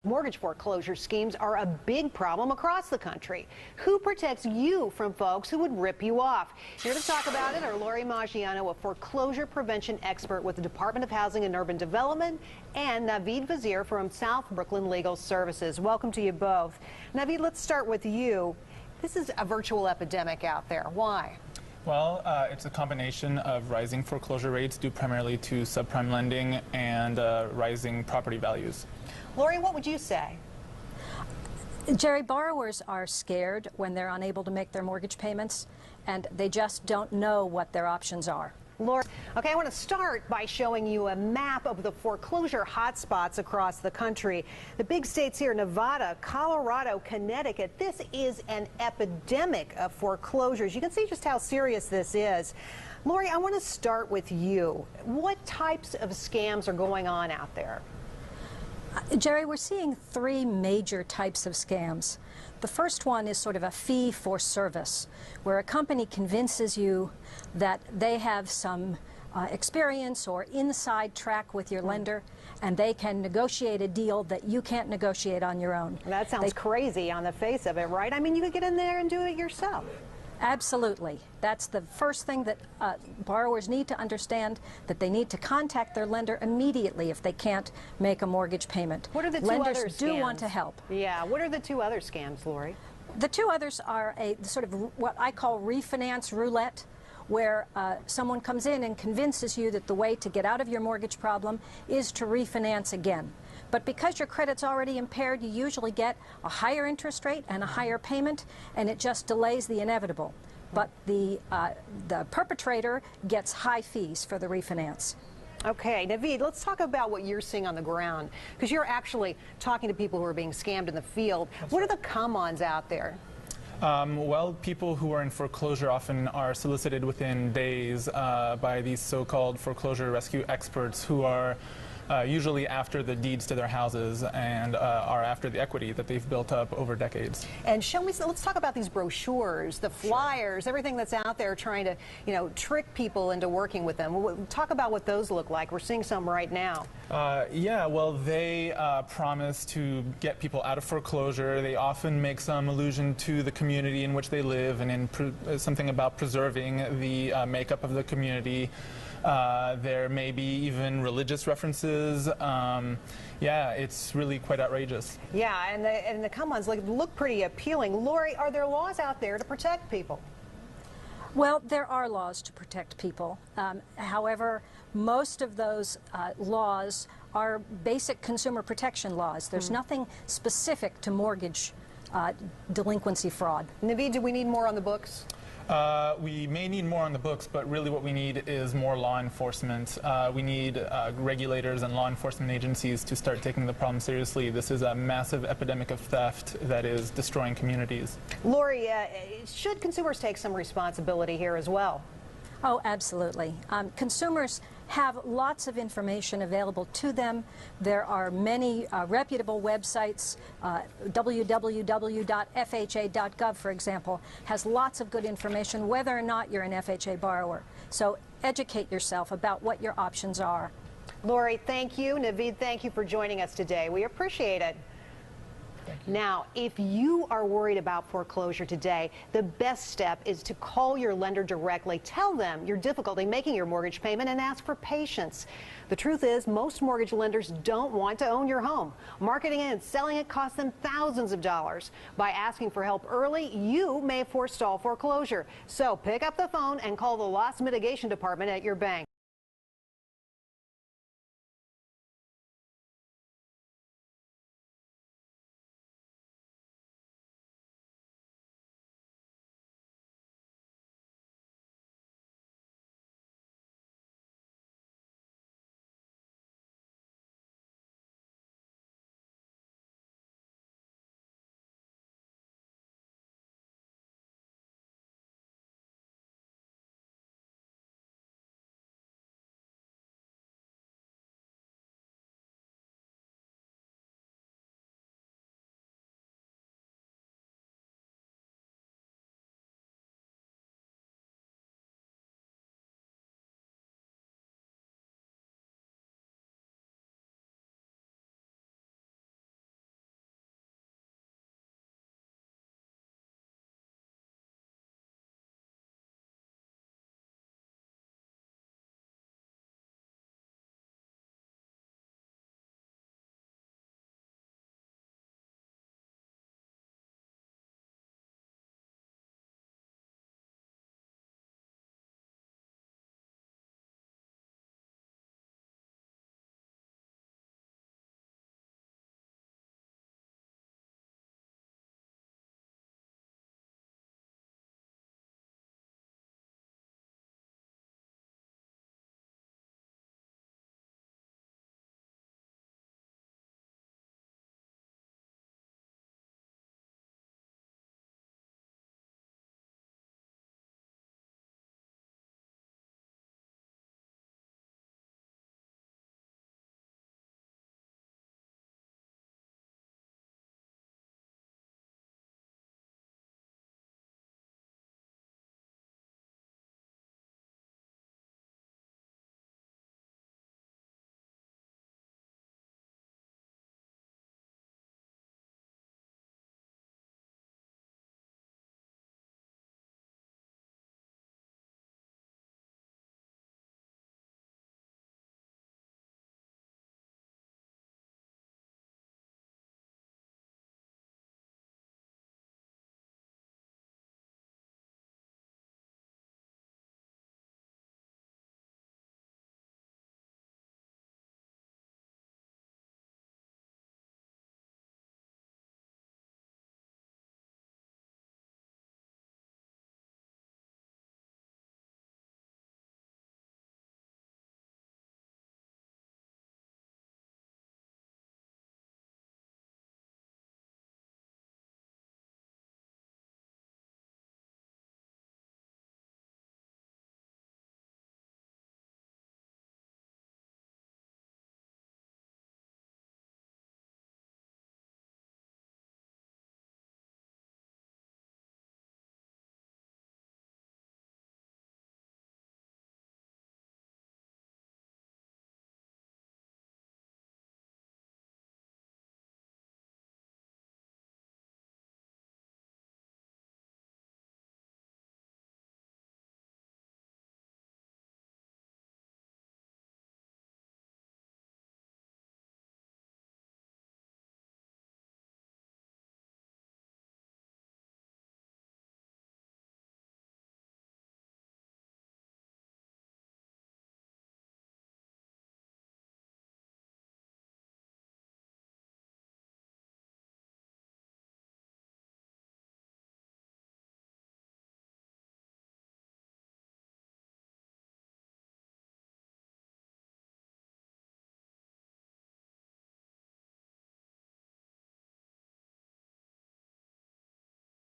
Mortgage foreclosure schemes are a big problem across the country. Who protects you from folks who would rip you off? Here to talk about it are Lori Maggiano, a foreclosure prevention expert with the Department of Housing and Urban Development, and Naveed Vazir from South Brooklyn Legal Services. Welcome to you both. Naveed, let's start with you. This is a virtual epidemic out there. Why? Well, it's a combination of rising foreclosure rates due primarily to subprime lending and rising property values. Lori, what would you say? Jerry, borrowers are scared when they're unable to make their mortgage payments, and they just don't know what their options are. Lori, okay, I want to start by showing you a map of the foreclosure hotspots across the country. The big states here, Nevada, Colorado, Connecticut, this is an epidemic of foreclosures. You can see just how serious this is. Lori, I want to start with you. What types of scams are going on out there? Jerry, we're seeing three major types of scams. The first one is sort of a fee for service, where a company convinces you that they have some experience or inside track with your lender, and they can negotiate a deal that you can't negotiate on your own. That sounds crazy on the face of it, right? I mean, you could get in there and do it yourself. Absolutely. That's the first thing that borrowers need to understand, that they need to contact their lender immediately if they can't make a mortgage payment. What are the two Lenders other scams? do want to help. Yeah. What are the two other scams, Lori? The two others are a sort of what I call refinance roulette, where someone comes in and convinces you that the way to get out of your mortgage problem is to refinance again. But because your credit's already impaired, you usually get a higher interest rate and a higher payment, and it just delays the inevitable. But the perpetrator gets high fees for the refinance. Okay, Naveed, let's talk about what you're seeing on the ground, because you're actually talking to people who are being scammed in the field. What are the come-ons out there? Well, people who are in foreclosure often are solicited within days by these so-called foreclosure rescue experts who are usually after the deeds to their houses and are after the equity that they've built up over decades. And let's talk about these brochures, the flyers, everything that's out there trying to, trick people into working with them. Talk about what those look like. We're seeing some right now. Yeah, well, they promise to get people out of foreclosure. They often make some allusion to the community in which they live and something about preserving the makeup of the community. There may be even religious references. Yeah, it's really quite outrageous. Yeah, and the come-ons look pretty appealing. Lori, are there laws out there to protect people? Well, there are laws to protect people. However, most of those laws are basic consumer protection laws. There's nothing specific to mortgage delinquency fraud. Naveed, do we need more on the books? We may need more on the books, but really what we need is more law enforcement. We need regulators and law enforcement agencies to start taking the problem seriously. This is a massive epidemic of theft that is destroying communities. Lori, should consumers take some responsibility here as well? Oh, absolutely. Consumers have lots of information available to them. There are many reputable websites. www.fha.gov, for example, has lots of good information whether or not you're an FHA borrower. So educate yourself about what your options are. Lori, thank you. Naveed, thank you for joining us today. We appreciate it. Now, if you are worried about foreclosure today, the best step is to call your lender directly. Tell them your difficulty making your mortgage payment and ask for patience. The truth is, most mortgage lenders don't want to own your home. Marketing it and selling it costs them thousands of dollars. By asking for help early, you may forestall foreclosure. So pick up the phone and call the loss mitigation department at your bank.